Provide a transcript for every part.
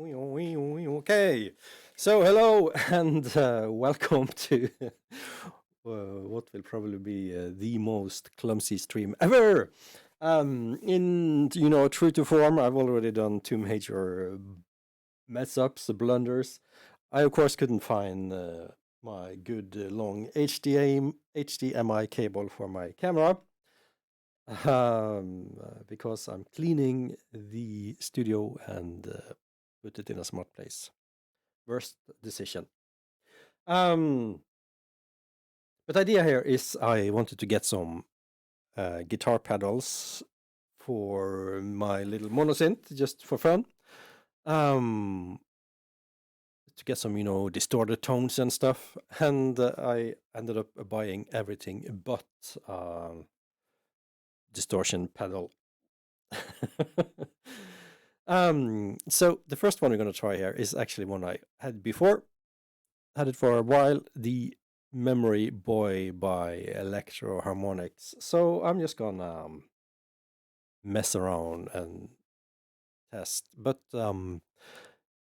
Okay, so hello and welcome to what will probably be the most clumsy stream ever. In true to form, I've already done two major mess ups, blunders. I of course couldn't find my good long HDMI cable for my camera because I'm cleaning the studio and put it in a smart place. Worst decision. But the idea here is I wanted to get some guitar pedals for my little monosynth just for fun. To get some, distorted tones and stuff. And I ended up buying everything but distortion pedal. So the first one we're going to try here is actually one I had before. Had it for a while, the Memory Boy by Electro Harmonix. So I'm just gonna mess around and test. But the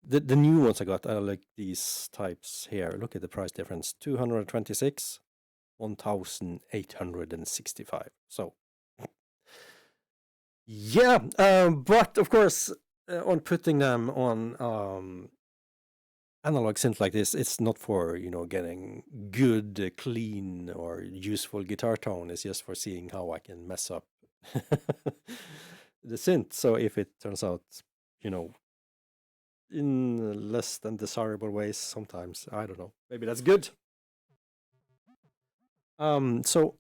new ones I got, I like these types here. Look at the price difference: 226, 1,865. So yeah, but of course, on putting them on analog synth like this, it's not for getting good, clean, or useful guitar tone. It's just for seeing how I can mess up the synth. So if it turns out, in less than desirable ways, sometimes I don't know. Maybe that's good. So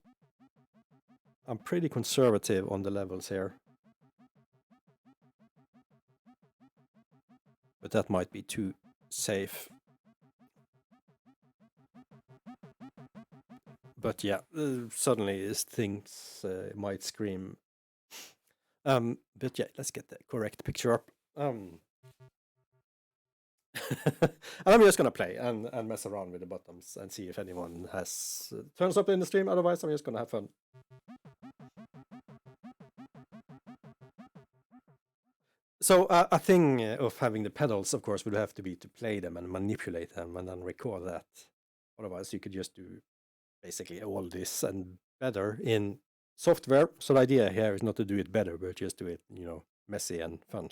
I'm pretty conservative on the levels here, but that might be too safe. But yeah, suddenly these things might scream. But yeah, let's get the correct picture up. And I'm just gonna play and mess around with the buttons and see if anyone has turns up in the stream. Otherwise, I'm just gonna have fun. So a thing of having the pedals, of course, would have to be to play them and manipulate them and then record that. Otherwise, you could just do basically all this and better in software. So the idea here is not to do it better, but just do it, messy and fun.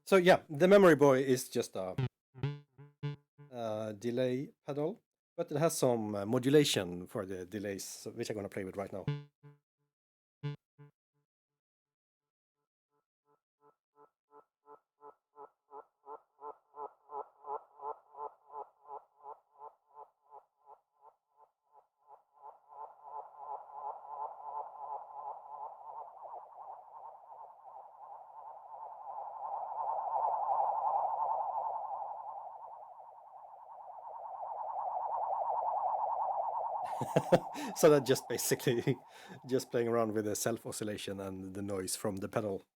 So yeah, the Memory Boy is just a delay pedal, but it has some modulation for the delays, which I'm going to play with right now. So that just basically just playing around with the self oscillation and the noise from the pedal.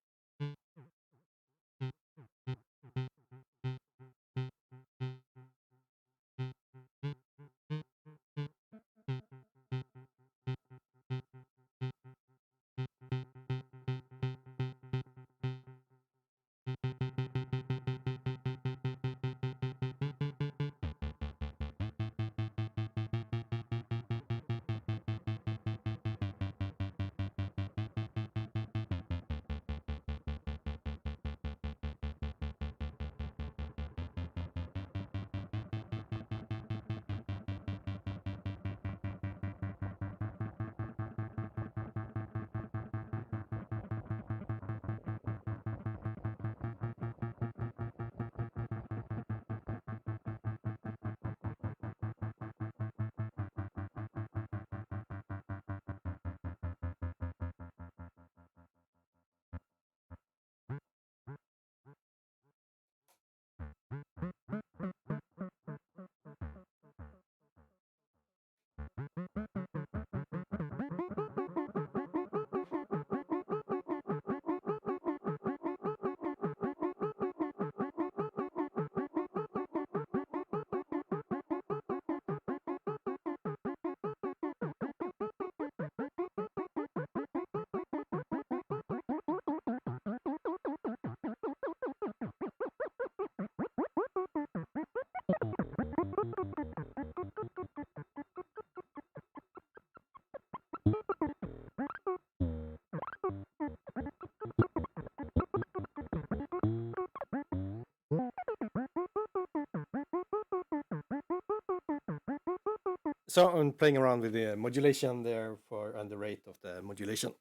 So I'm playing around with the modulation there and the rate of the modulation.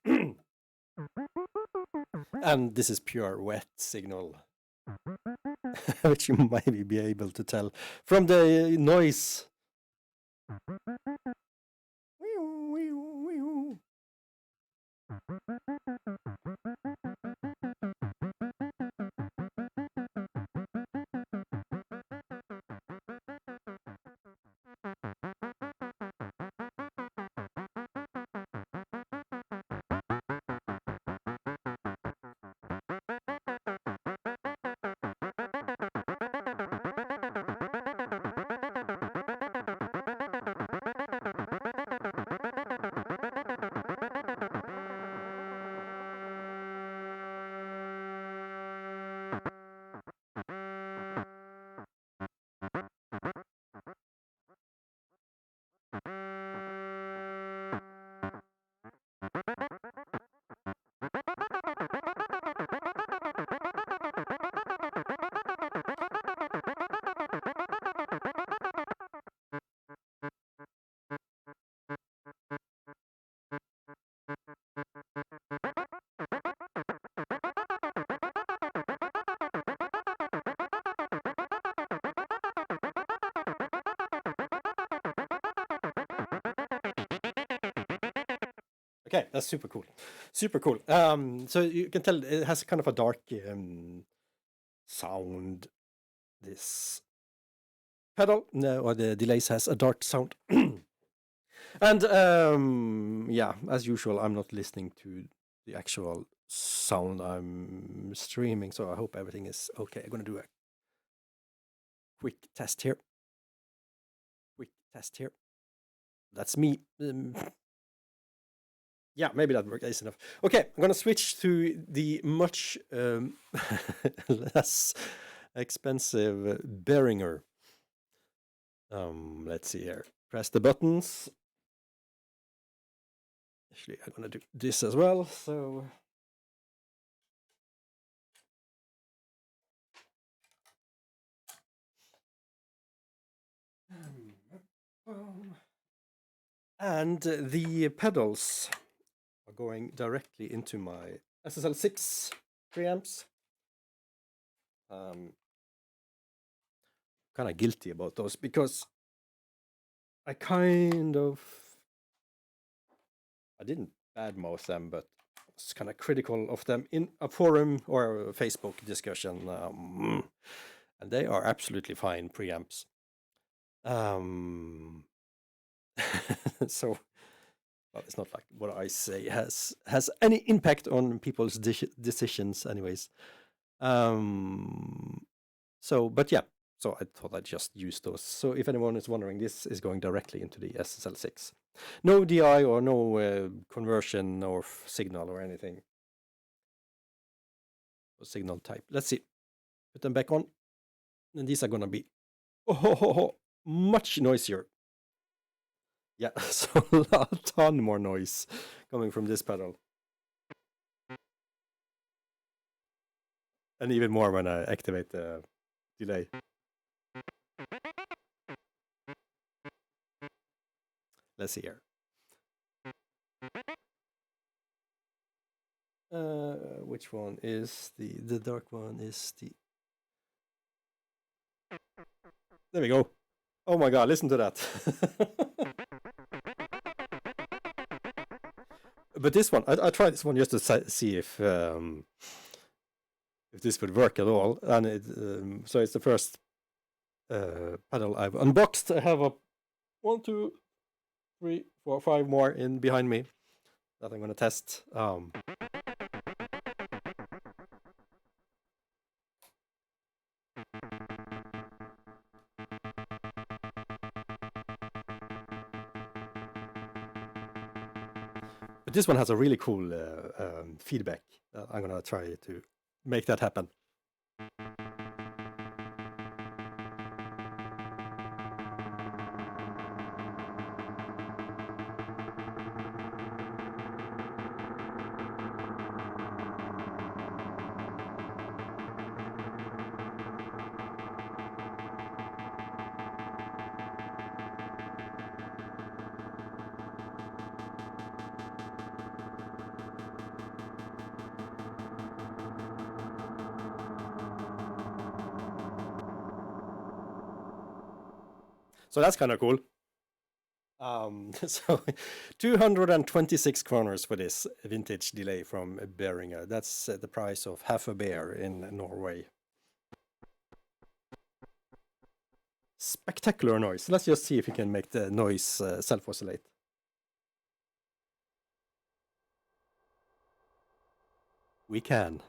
And this is pure wet signal, which you might be able to tell from the noise. Okay, that's super cool. Super cool. So you can tell it has kind of a dark sound. This pedal, no, or the delays has a dark sound. And yeah, as usual, I'm not listening to the actual sound I'm streaming, so I hope everything is okay. I'm gonna do a quick test here. That's me. Yeah, maybe that works enough. Okay, I'm gonna switch to the much less expensive Behringer. Let's see here. Press the buttons. Actually, I'm gonna do this as well. So. And the pedals are going directly into my SSL6 preamps. Kind of guilty about those because I didn't badmouth them, but was kind of critical of them in a forum or a Facebook discussion. And they are absolutely fine preamps. So, well, it's not like what I say has any impact on people's decisions, anyways. So, but yeah, so I thought I'd just use those. So if anyone is wondering, this is going directly into the SSL6. No DI or no conversion or signal or anything. Or signal type. Let's see. Put them back on. And these are going to be much noisier. Yeah, so a ton more noise coming from this pedal. And even more when I activate the delay. Let's see here. Which one is the dark one is the... There we go. Oh my god, listen to that. But this one, I tried this one just to see if this would work at all. And it, so it's the first pedal I've unboxed. I have a 1, 2, 3, 4, 5 more in behind me that I'm gonna test. But this one has a really cool feedback. I'm gonna try to make that happen. So that's kind of cool. So 226 kroners for this vintage delay from Behringer. That's the price of half a beer in Norway. Spectacular noise. Let's just see if we can make the noise self-oscillate. We can.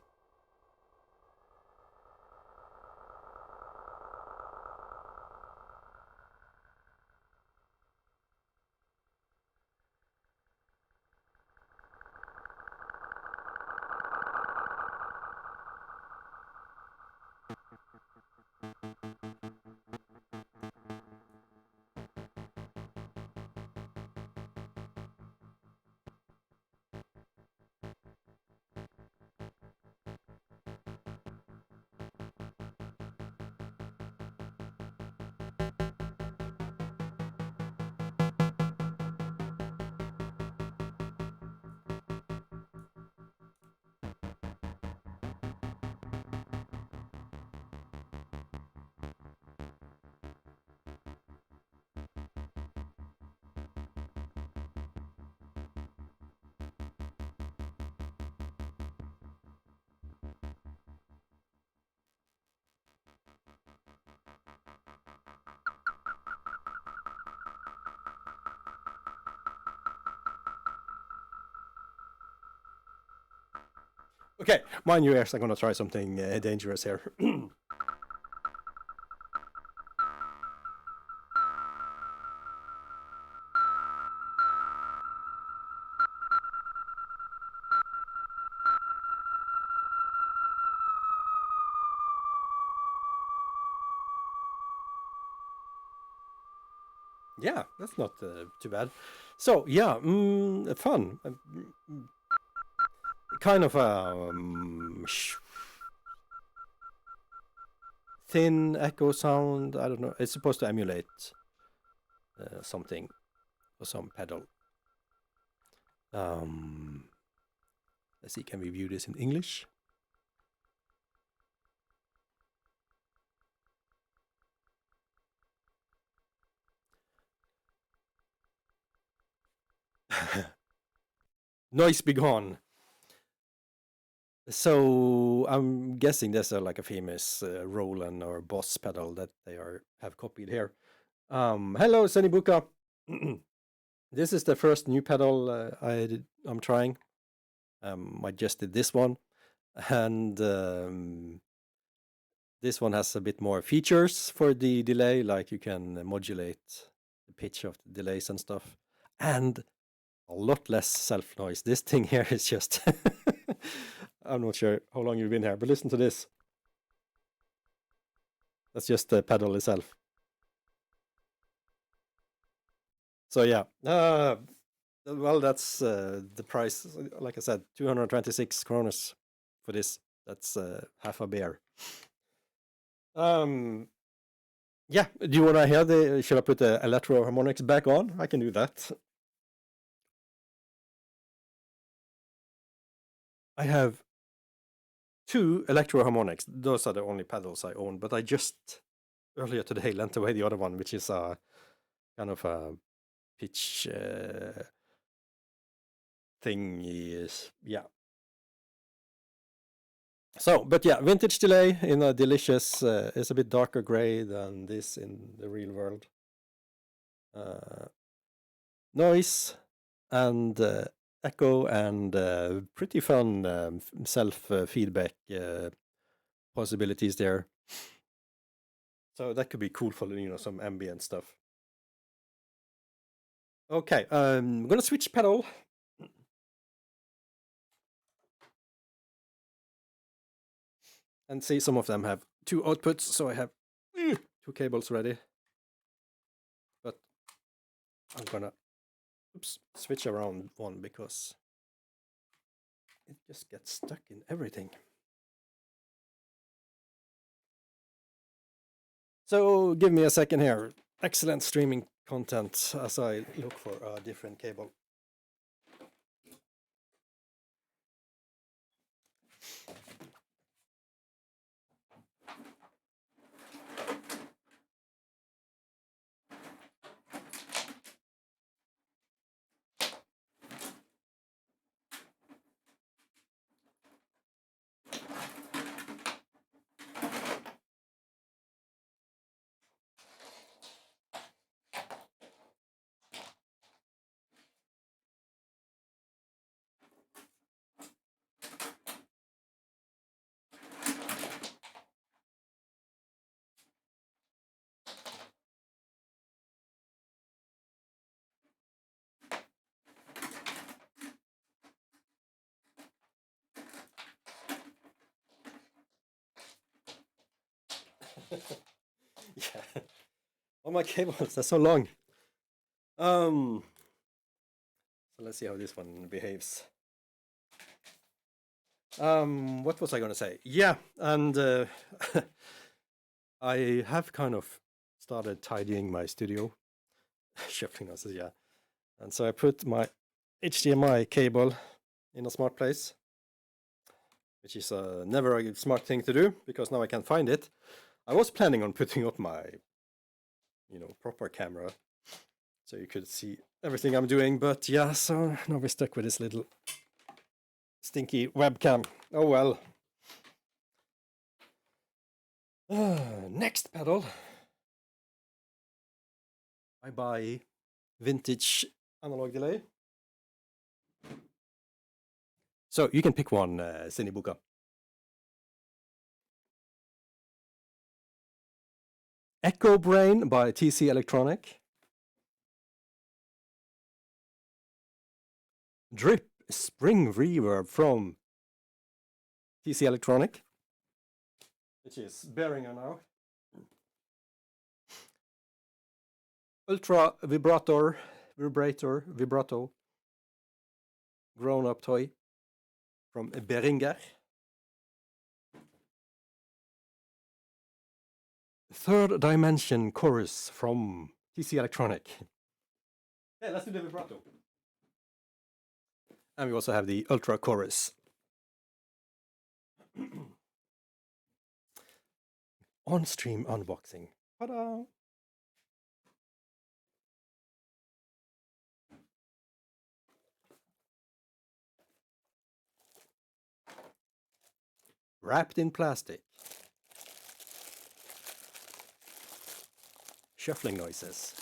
Okay, mind your ears, I'm gonna try something dangerous here. Yeah, that's not too bad. So yeah, fun. Kind of a thin echo sound. I don't know. It's supposed to emulate something or some pedal. Let's see. Can we view this in English? Noise be gone. So I'm guessing there's like a famous Roland or Boss pedal that they have copied here. Hello, Senibuka. This is the first new pedal I'm trying. I just did this one, and this one has a bit more features for the delay, like you can modulate the pitch of the delays and stuff, and a lot less self noise. This thing here is just I'm not sure how long you've been here, but listen to this. That's just the pedal itself. So yeah, well, that's the price. Like I said, 226 kroners for this. That's half a beer. Yeah. Do you want to hear the? Should I put the Electro Harmonix back on? I can do that. I have two Electro Harmonix. Those are the only pedals I own. But I just earlier today lent away the other one, which is a kind of a pitch thing. Is yeah. So, but yeah, vintage delay in a delicious. It's a bit darker gray than this in the real world. Noise and echo and pretty fun self feedback possibilities there. So that could be cool for some ambient stuff. Okay, I'm gonna switch pedal. And see, some of them have two outputs, so I have two cables ready. But I'm gonna switch around one because it just gets stuck in everything. So give me a second here. Excellent streaming content as I look for a different cable. Yeah. Oh, my cables, they're so long. So let's see how this one behaves. What was I gonna say? Yeah, and I have kind of started tidying my studio. Shuffling noises, yeah. And so I put my HDMI cable in a smart place, which is never a smart thing to do because now I can't find it. I was planning on putting up my, proper camera so you could see everything I'm doing, but yeah, so now we're stuck with this little stinky webcam. Oh well. Next pedal. I buy vintage analog delay. So you can pick one, Sinibuka. Echobrain by TC Electronic. Drip Spring Reverb from TC Electronic, which is Behringer now. Ultra Vibrato, grown-up toy from Behringer. Third Dimension Chorus from TC Electronic. Yeah, let's do the vibrato. And we also have the Ultra Chorus. On-stream unboxing. Ta-da! Wrapped in plastic. Shuffling noises.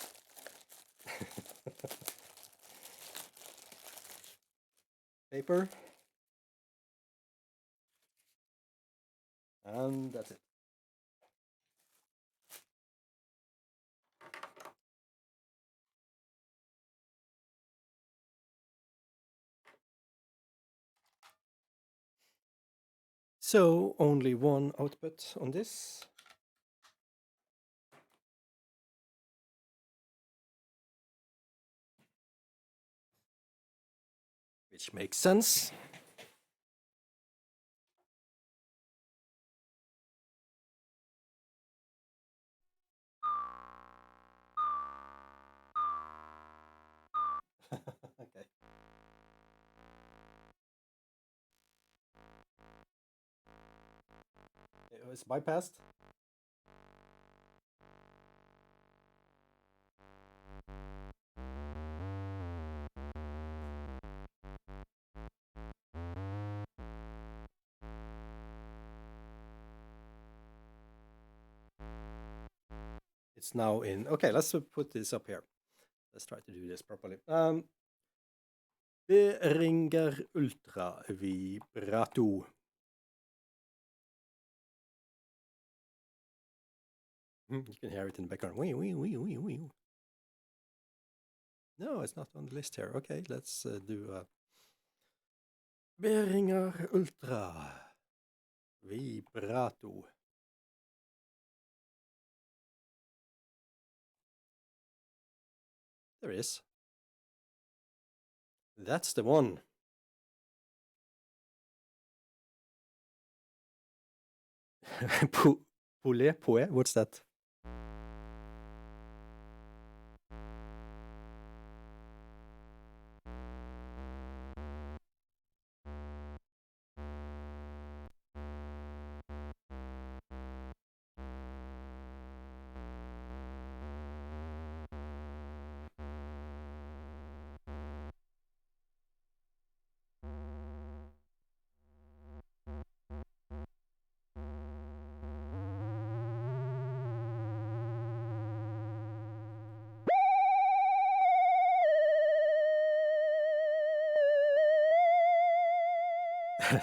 Paper. And that's it. So only one output on this. Which makes sense. Okay. It was bypassed. It's now in. Okay, let's put this up here. Let's try to do this properly. Behringer Ultra Vibrato. You can hear it in the background. Wee, wee, wee, wee, wee. No, it's not on the list here. Okay, let's do Behringer Ultra Vibrato. There it is. That's the one. Poulet, poe, what's that?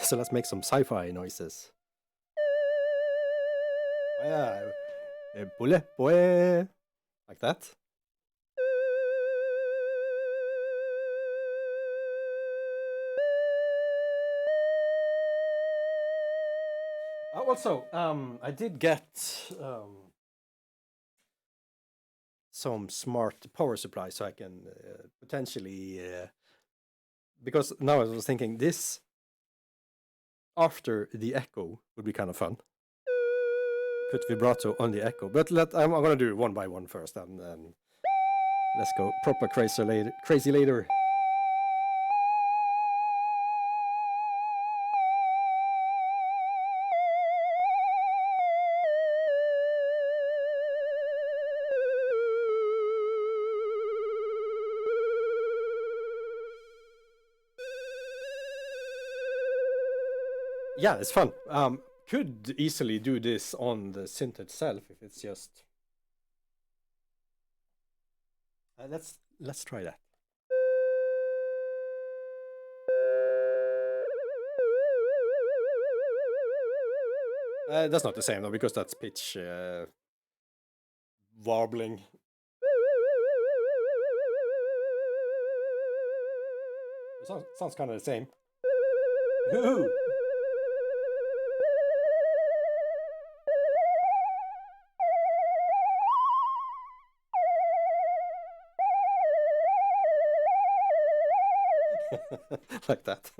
So let's make some sci-fi noises. Yeah, poulet, poe, like that. Also, I did get some smart power supply, so I can potentially, because now I was thinking this after the echo would be kind of fun. Put vibrato on the echo, but I'm gonna do one by one first, and then let's go proper crazy later. Crazy later. Yeah, it's fun. Could easily do this on the synth itself if it's just. Let's try that. That's not the same though, because that's pitch warbling. Sounds kind of the same. Like that.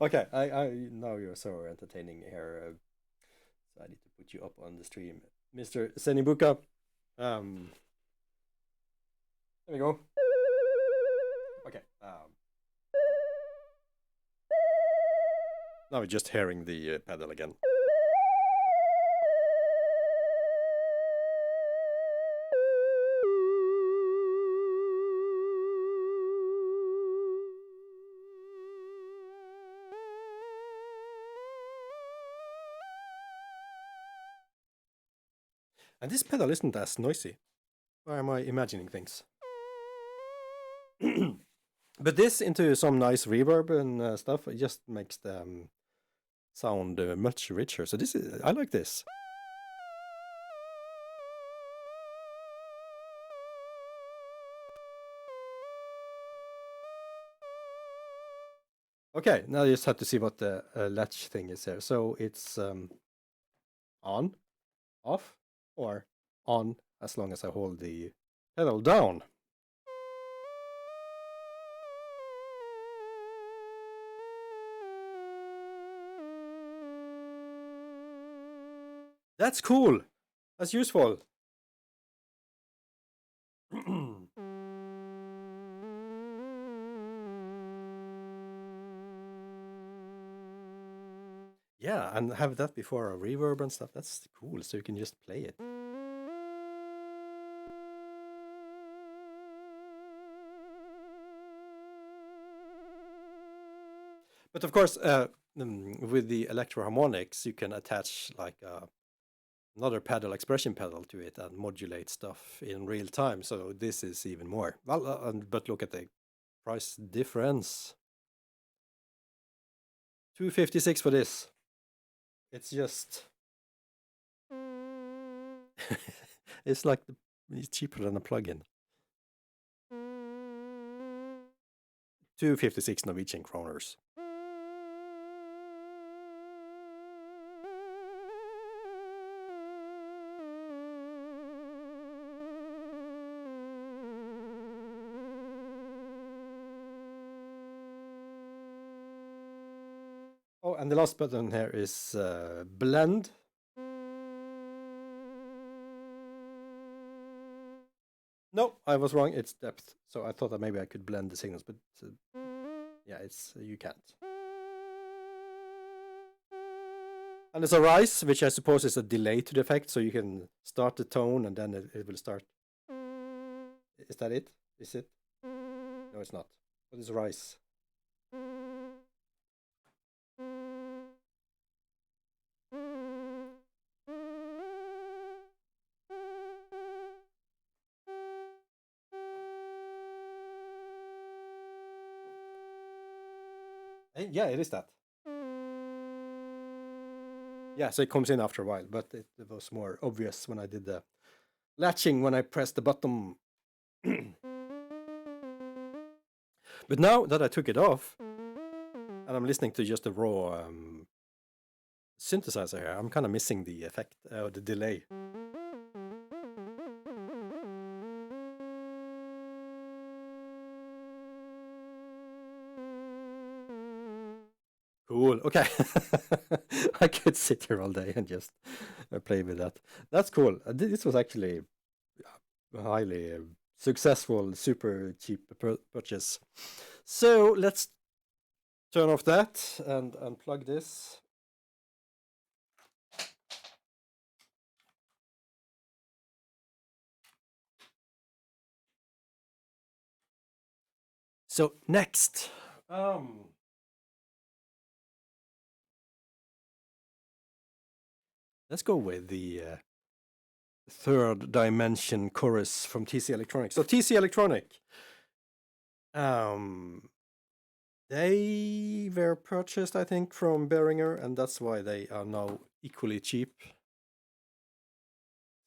Okay, I now you're so entertaining here. So I need to put you up on the stream, Mr. Senibuka. There we go. Okay. Now we're just hearing the pedal again. And this pedal isn't as noisy. Or am I imagining things? But this into some nice reverb and stuff, it just makes them sound much richer. So I like this. Okay, now you just have to see what the latch thing is here. So it's on, off, or on as long as I hold the pedal down. That's cool. That's useful. Yeah, and have that before a reverb and stuff. That's cool. So you can just play it. But of course, with the Electro Harmonix, you can attach like another pedal, expression pedal to it, and modulate stuff in real time. So this is even more. Well, but look at the price difference. $256 for this. It's just. It's like it's cheaper than a plugin. 256 Norwegian kroners. Oh, and the last button here is blend. No, I was wrong. It's depth. So I thought that maybe I could blend the signals, but yeah, you can't. And there's a rise, which I suppose is a delay to the effect, so you can start the tone and then it will start. Is that it? Is it? No, it's not. What is rise? Yeah, it is that. Yeah, so it comes in after a while, but it was more obvious when I did the latching when I pressed the button. But now that I took it off, and I'm listening to just the raw synthesizer here. I'm kind of missing the effect, the delay. Cool. Okay. I could sit here all day and just play with that. That's cool. This was actually a highly successful, super cheap purchase. So let's turn off that and unplug this. So next, let's go with the third dimension chorus from TC Electronic. So TC Electronic, they were purchased, I think, from Behringer, and that's why they are now equally cheap.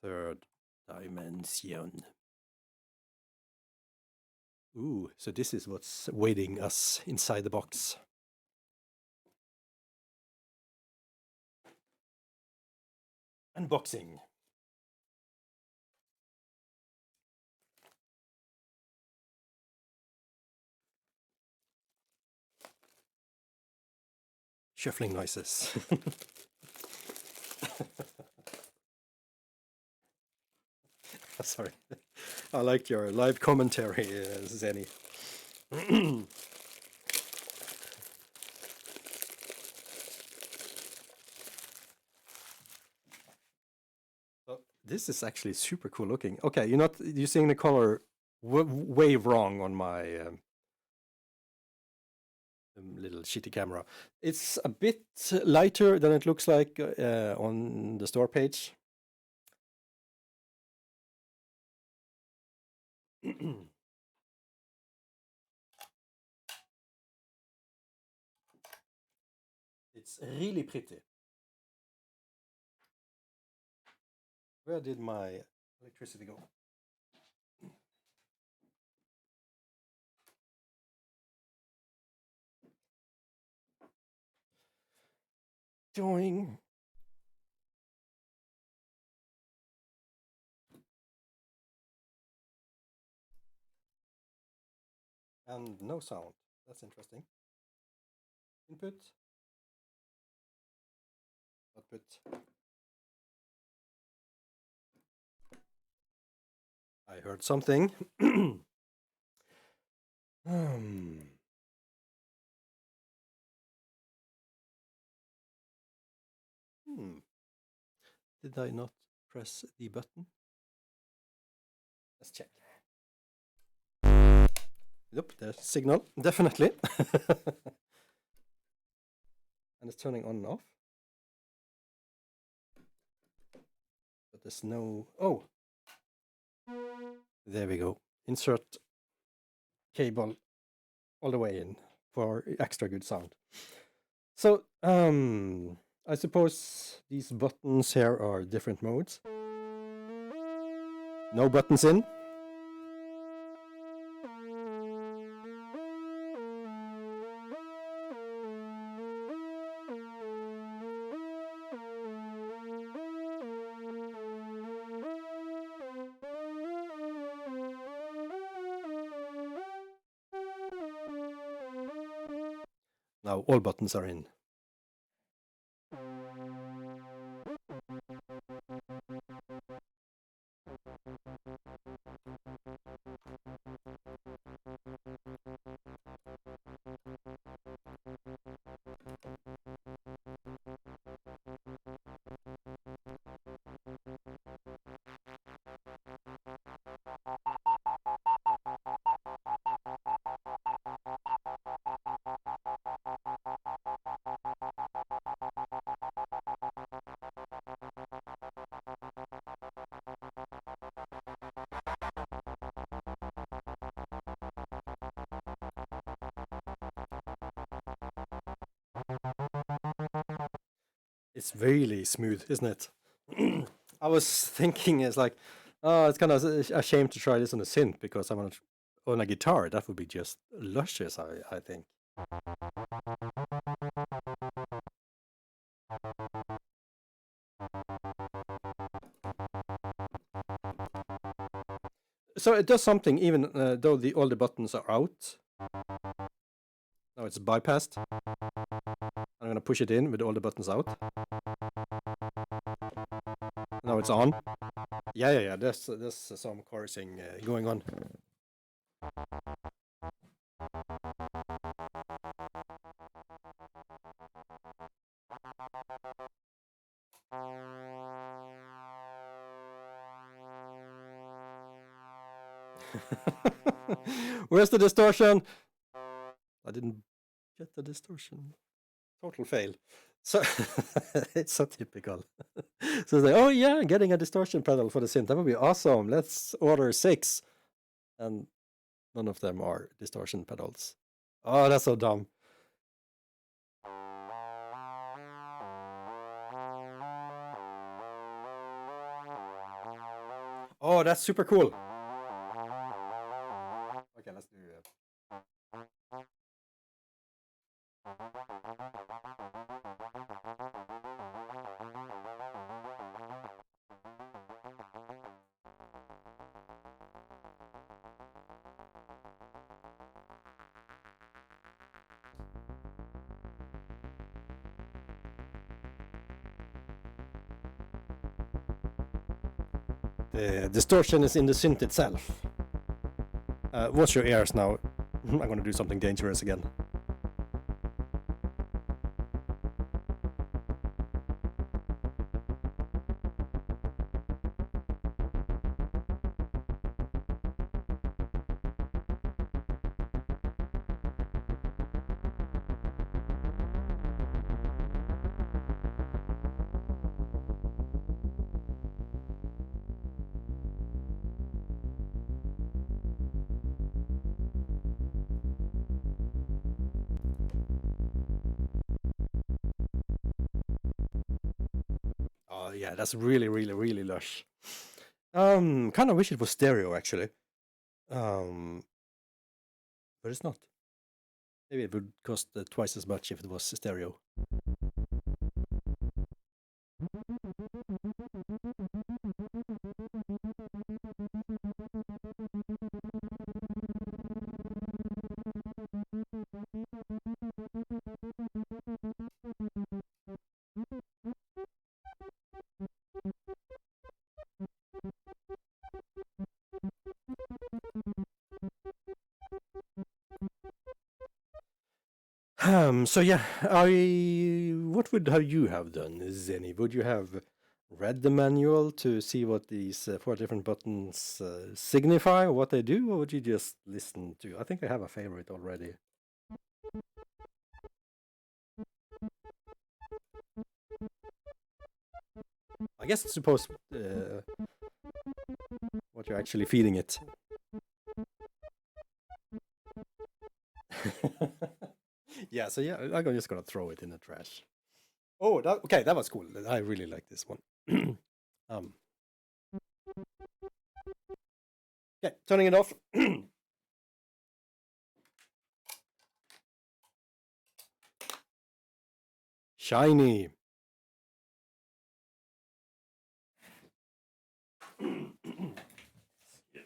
Third dimension. Ooh, so this is what's waiting us inside the box. Unboxing. Shuffling noises. Sorry. I like your live commentary, Zenny. So this is actually super cool looking. Okay, you're seeing the color way wrong on my little shitty camera. It's a bit lighter than it looks like on the store page. It's really pretty. Where did my electricity go? Join. And no sound. That's interesting. Input. Output. I heard something. Did I not press the button? Let's check. Yep, there's signal, definitely. And it's turning on and off. But there's no... Oh! There we go. Insert cable all the way in for extra good sound. So, I suppose these buttons here are different modes. No buttons in. Now all buttons are in. It's really smooth, isn't it? I was thinking it's like, oh, it's kind of a shame to try this on a synth because on a guitar that would be just luscious. I think. So it does something even though all the buttons are out. Now it's bypassed. I'm gonna push it in with all the buttons out. Now it's on. Yeah. There's some chorusing going on. Where's the distortion? I didn't get the distortion. Total fail. So it's so typical. So it's like, oh yeah, getting a distortion pedal for the synth. That would be awesome. Let's order 6. And none of them are distortion pedals. Oh, that's so dumb. Oh, that's super cool. Okay, let's do it. The distortion is in the synth itself. Watch your ears now. I'm going to do something dangerous again. Oh yeah, that's really lush. Kind of wish it was stereo actually. But it's not. Maybe it would cost twice as much if it was stereo. So yeah, what would you have done, Zenny? Would you have read the manual to see what these 4 different buttons signify, or what they do, or would you just listen to? I think I have a favorite already. I guess it's supposed what you're actually feeding it. Yeah, so yeah, I'm just gonna throw it in the trash. Oh, okay, that was cool. I really like this one. Yeah, turning it off. Shiny.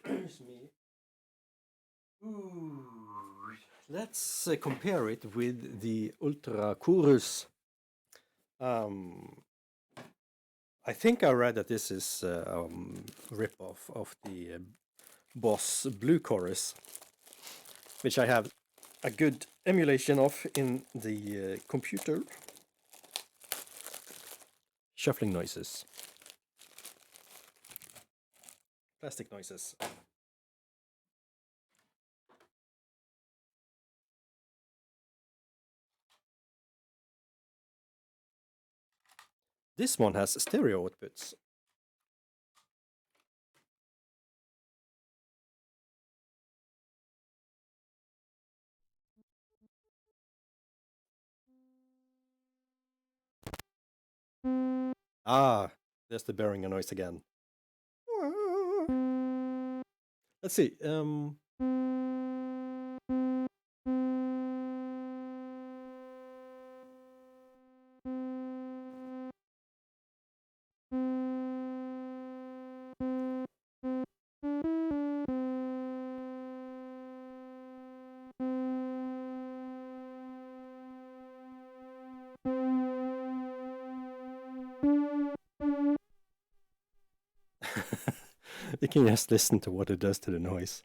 Excuse me. Ooh. Let's compare it with the Ultra Chorus. I think I read that this is a rip-off of the Boss Blue Chorus, which I have a good emulation of in the computer. Shuffling noises. Plastic noises. This one has stereo outputs. Ah, there's the Behringer noise again. Let's see. You can just listen to what it does to the noise.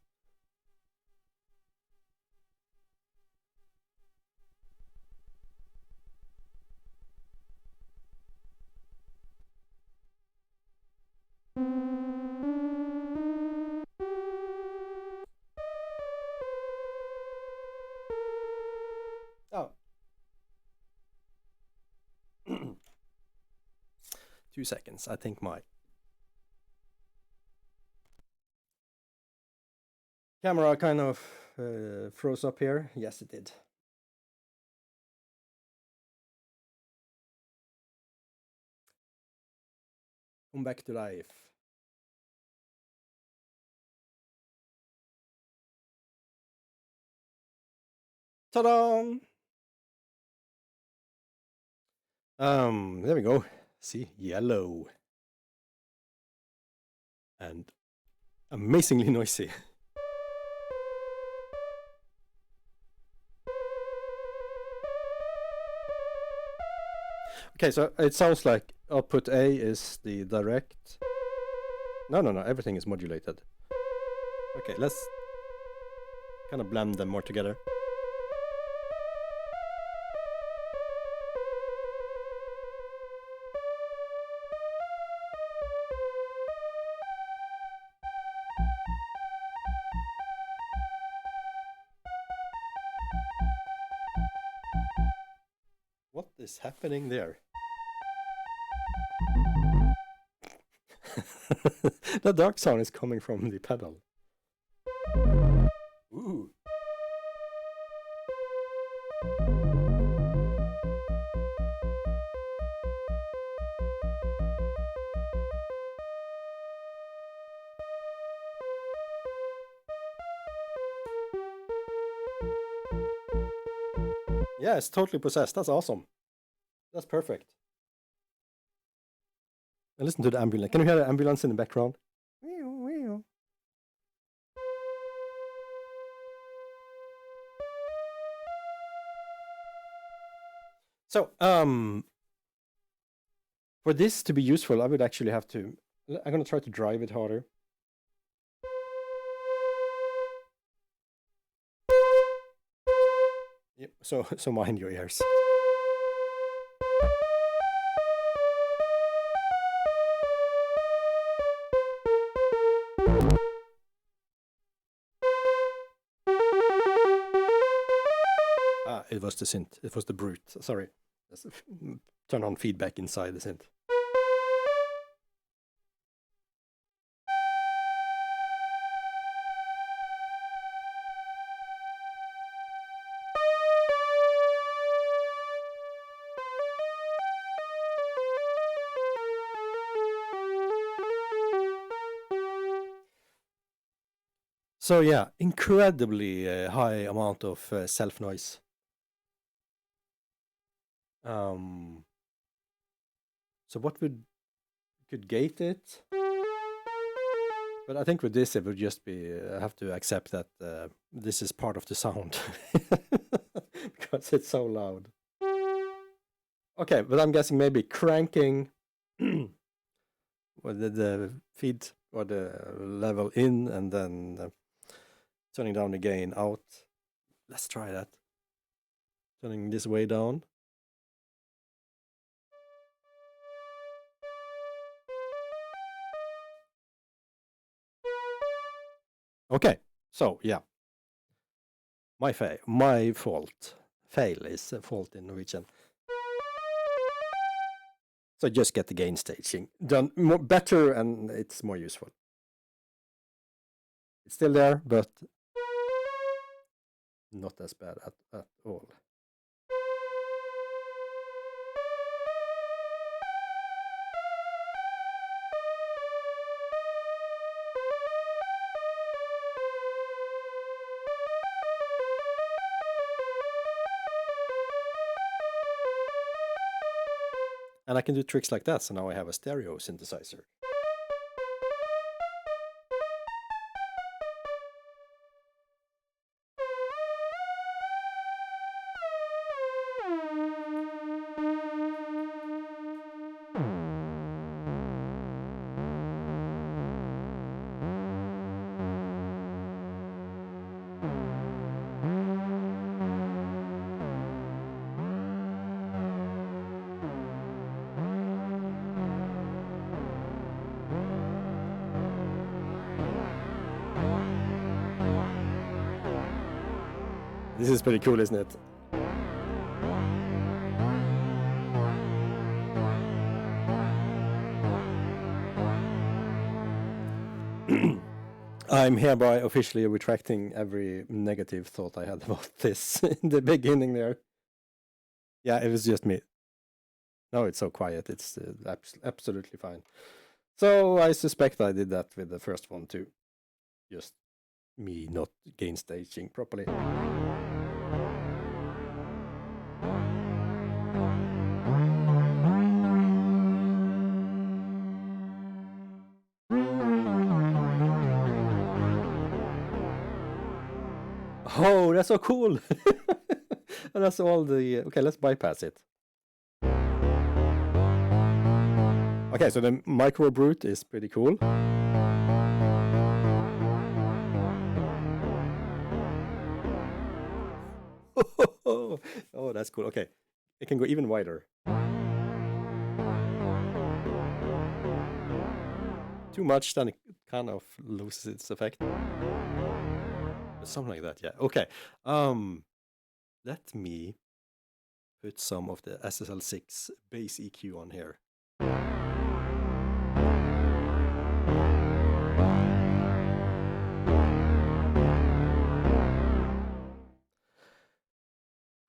Oh. 2 seconds. I think my camera kind of froze up here. Yes, it did. Come back to life. Ta-da! There we go. See, yellow. And amazingly noisy. Okay, so it sounds like output A is the direct. No, everything is modulated. Okay, let's kind of blend them more together. What is happening there? The dark sound is coming from the pedal. Ooh. Yeah, it's totally possessed. That's awesome. That's perfect. And listen to the ambulance. Can you hear the ambulance in the background? So, for this to be useful, I would actually have to. I'm gonna try to drive it harder. Yep. So mind your ears. It was the synth. It was the brute. Sorry. Turn on feedback inside the synth. So yeah, incredibly high amount of self noise. So what could gate it? But I think with this it would just be have to accept that this is part of the sound because it's so loud. Okay, but I'm guessing maybe cranking the feed or the level in and then turning down the gain out. Let's try that. Turning this way down. Okay, so yeah. My fault. Fail is a fault in Norwegian. So just get the gain staging done better and it's more useful. It's still there, but not as bad at all. And I can do tricks like that, so now I have a stereo synthesizer. This is pretty cool, isn't it? I'm hereby officially retracting every negative thought I had about this in the beginning there. Yeah, it was just me. No, it's so quiet. It's absolutely fine. So I suspect I did that with the first one too. Just me not gain staging properly. Oh, that's so cool. And that's all the... Okay, let's bypass it. Okay, so the Microbrute is pretty cool. Oh, that's cool. Okay, it can go even wider. Too much, then it kind of loses its effect. Something like that, yeah. Okay. Let me put some of the SSL6 bass EQ on here.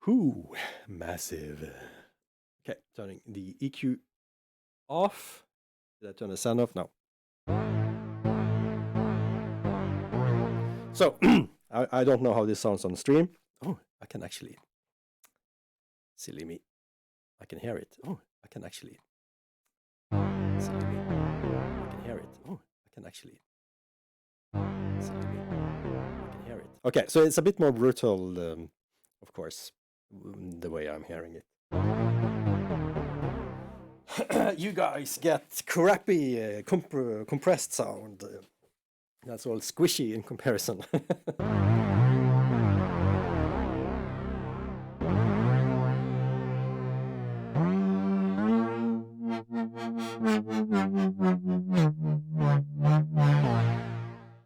Whoo, massive. Okay, turning the EQ off. Did I turn the sound off? No. So, I don't know how this sounds on stream. Oh, I can actually. Silly me. I can hear it. Oh, I can actually. Silly me. I can hear it. Oh, I can actually. Silly me. I can hear it. Okay, so it's a bit more brutal, of course, the way I'm hearing it. You guys get crappy compressed sound. That's all squishy in comparison.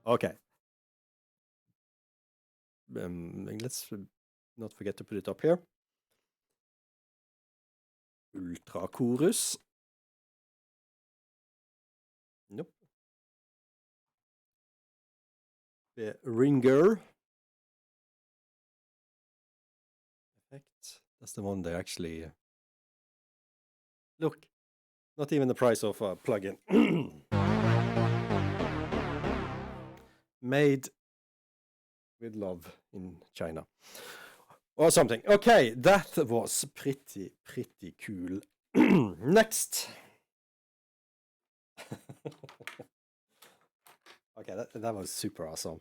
Okay. Let's not forget to put it up here. Ultra chorus. Nope. Behringer. Effect. That's the one they actually... Look, not even the price of a plugin. Made with love in China. Or something. Okay, that was pretty cool. Next. Okay, that was super awesome.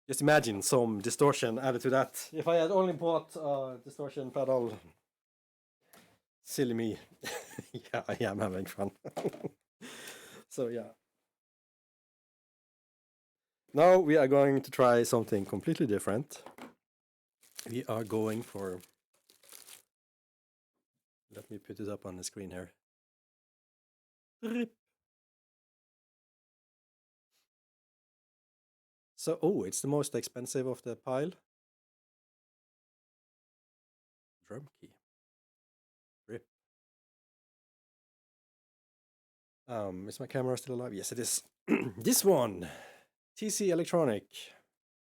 Just imagine some distortion added to that. If I had only bought a distortion pedal, silly me. Yeah, I am having fun. So yeah. Now we are going to try something completely different. We are going for... Let me put it up on the screen here. So, oh, it's the most expensive of the pile. Drum key. Rip. Is my camera still alive? Yes, it is. This one. TC Electronic.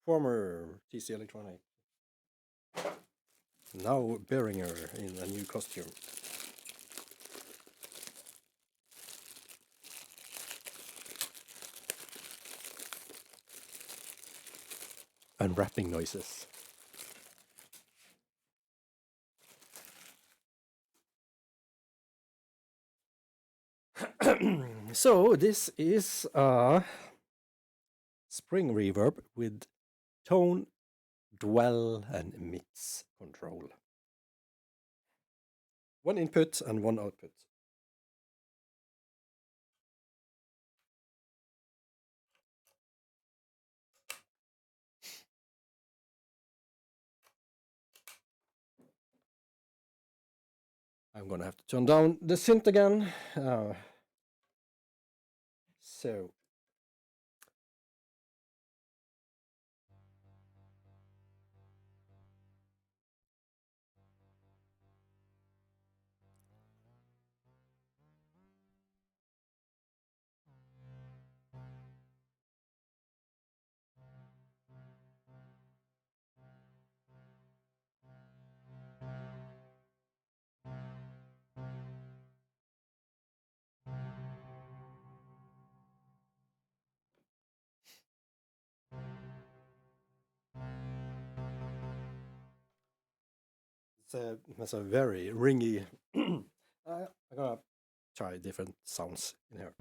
Former TC Electronic. Now Behringer in a new costume. Unwrapping noises. So this is a spring reverb with tone, dwell, and mix control. One input and one output. I'm gonna have to turn down the synth again. So It's a very ringy. I'm gonna try different sounds in here.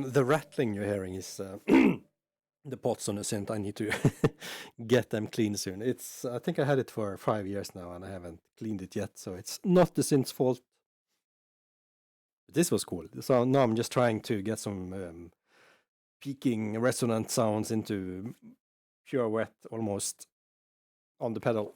The rattling you're hearing is the pots on the synth. I need to get them clean soon. I think I had it for 5 years now and I haven't cleaned it yet, so it's not the synth's fault. This was cool. So now I'm just trying to get some peaking resonant sounds into pure wet almost on the pedal.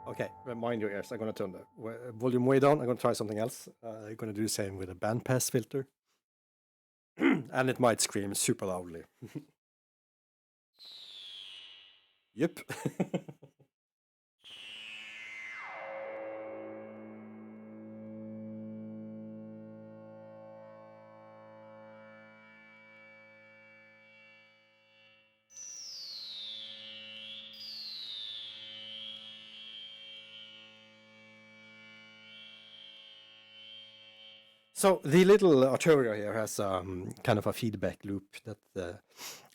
Okay, mind your ears. I'm going to turn the volume way down. I'm going to try something else. I'm going to do the same with a bandpass filter. And it might scream super loudly. Yep. So the little Arturia here has kind of a feedback loop that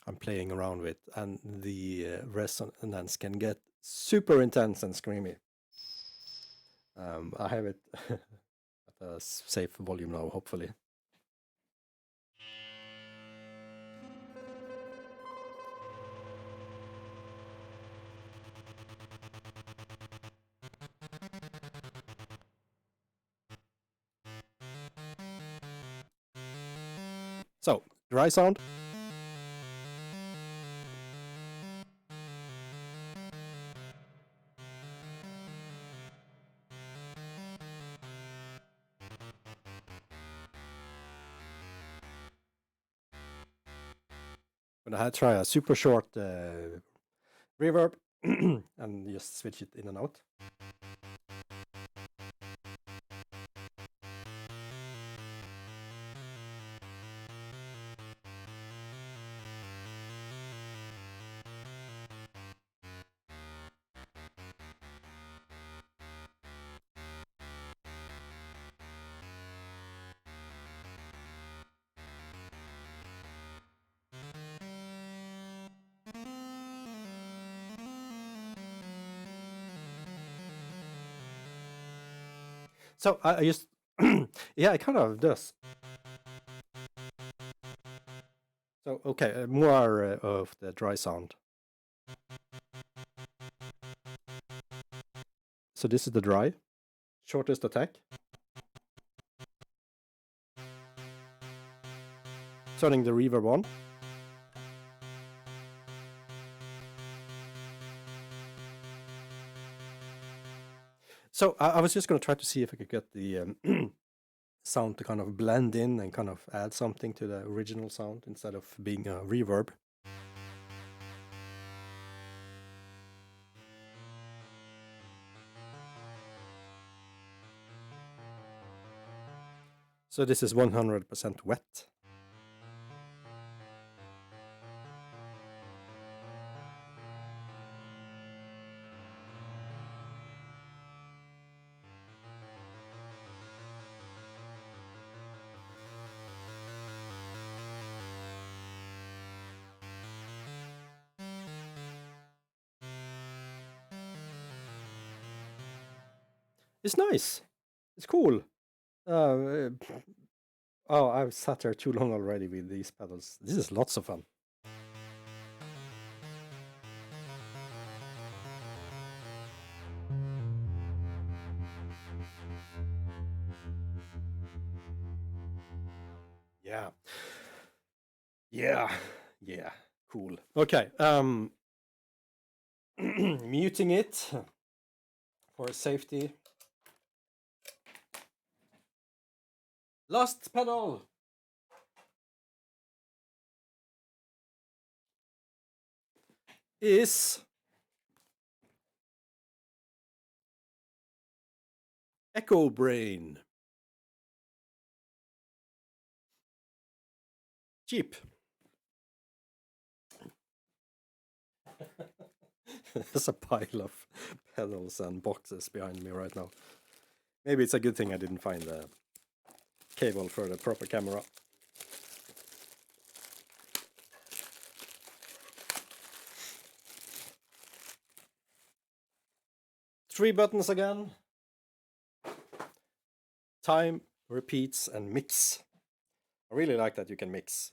I'm playing around with, and the resonance can get super intense and screamy. I have it at a safe volume now, hopefully. So dry sound. I'm gonna try a super short reverb and just switch it in and out. So I just, yeah, it kind of does. So, okay, more of the dry sound. So this is the dry, shortest attack. Turning the reverb on. So I was just going to try to see if I could get the sound to kind of blend in and kind of add something to the original sound instead of being a reverb. So this is 100% wet. It's nice. It's cool. Oh, I've sat there too long already with these pedals. This is lots of fun. Yeah. Yeah. Yeah. Cool. Okay. Muting it for safety. Last pedal. Is Echobrain. Cheap. There's a pile of pedals and boxes behind me right now. Maybe it's a good thing I didn't find the cable for the proper camera. Three buttons again. Time, repeats, and mix. I really like that you can mix.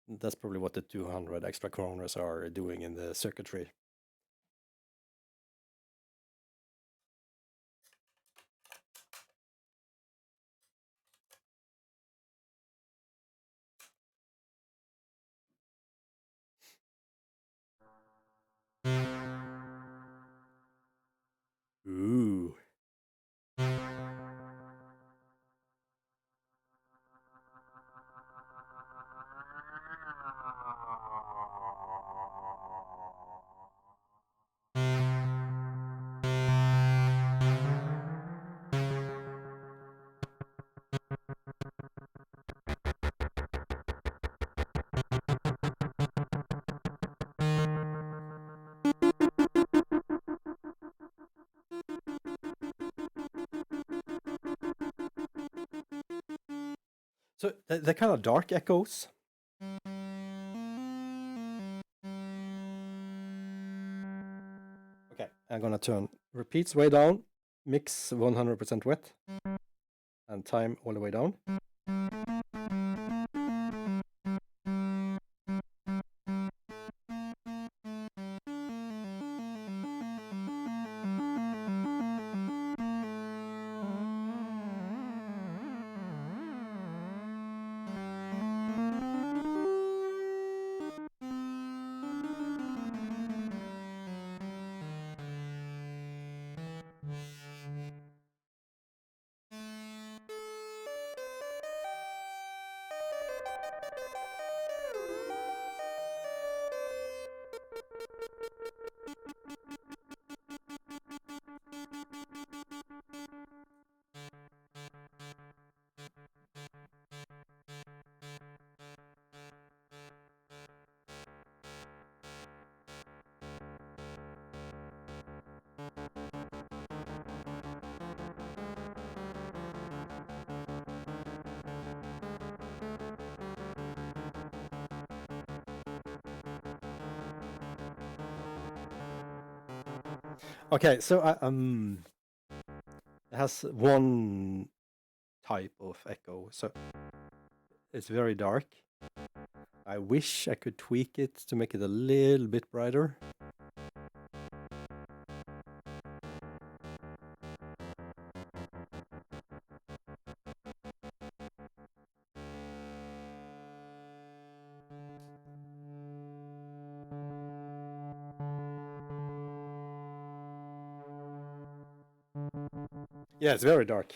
That's probably what the 200 extra kroners are doing in the circuitry. Ooh. So they're kind of dark echoes. Okay, I'm gonna turn repeats way down, mix 100% wet, and time all the way down. Okay, so it has one type of echo, so it's very dark. I wish I could tweak it to make it a little bit brighter. Yeah, it's very dark.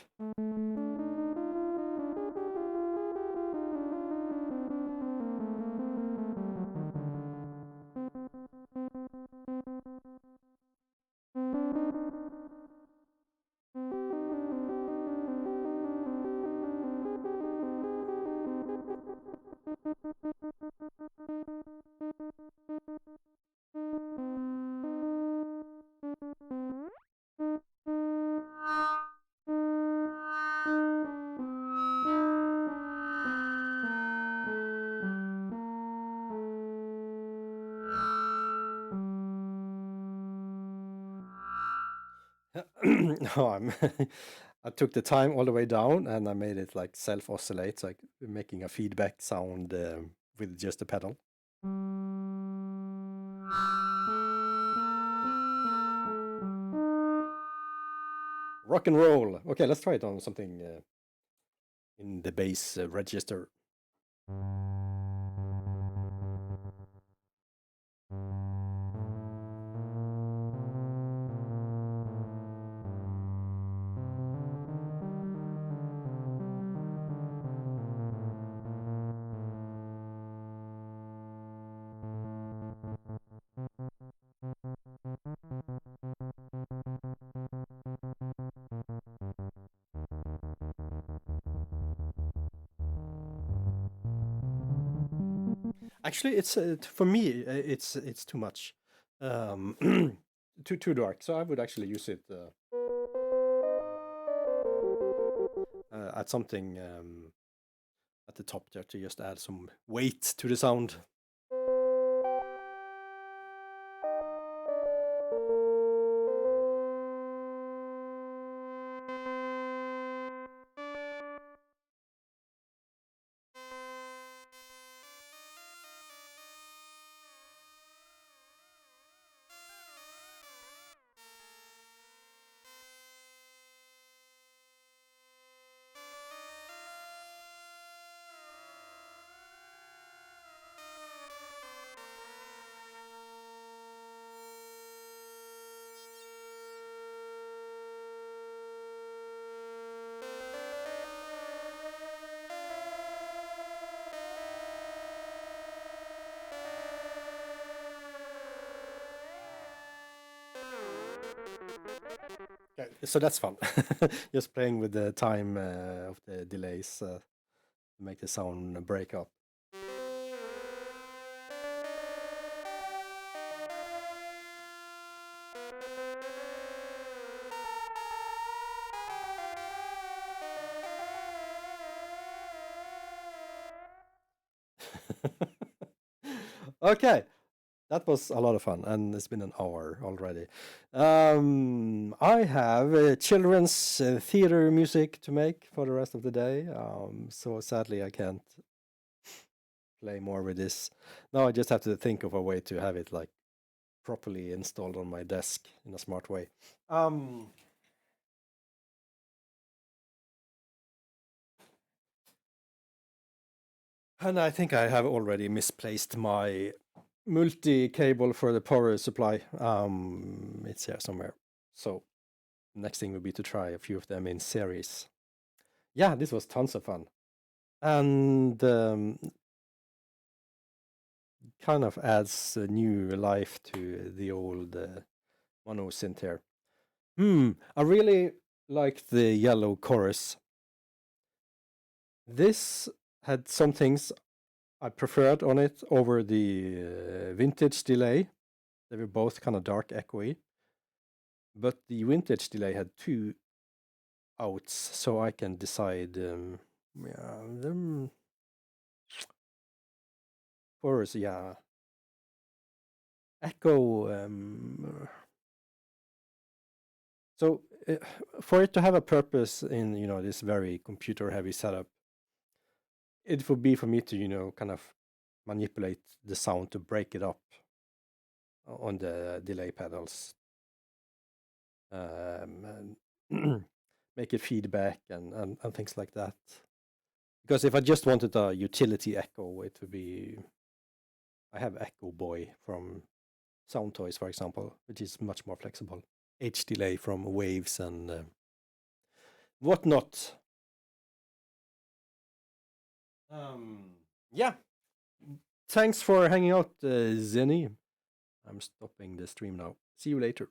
No, I took the time all the way down and I made it like self oscillate, like making a feedback sound with just the pedal. Rock and roll. Okay, let's try it on something in the bass register. Actually, it's for me, it's too much, um, too dark. So I would actually use it at something at the top there to just add some weight to the sound. Okay, so that's fun. Just playing with the time of the delays to make the sound break up. Okay, that was a lot of fun, and it's been an hour already. I have children's theater music to make for the rest of the day, so sadly I can't play more with this. Now I just have to think of a way to have it like properly installed on my desk in a smart way. Um, and I think I have already misplaced my multi-cable for the power supply. It's here somewhere. So next thing would be to try a few of them in series. Yeah, this was tons of fun. And kind of adds a new life to the old mono synth here. I really like the yellow chorus. This had some things I preferred on it over the vintage delay. They were both kind of dark, echoey. But the vintage delay had two outs, so I can decide. Yeah, them chorus, yeah. Echo. So for it to have a purpose in this very computer heavy setup, it would be for me to kind of manipulate the sound to break it up on the delay pedals, and make it feedback and things like that. Because if I just wanted a utility echo, it would be, I have Echo Boy from Sound Toys, for example, which is much more flexible. H delay from waves and whatnot. Yeah. Thanks for hanging out, Zenny. I'm stopping the stream now. See you later.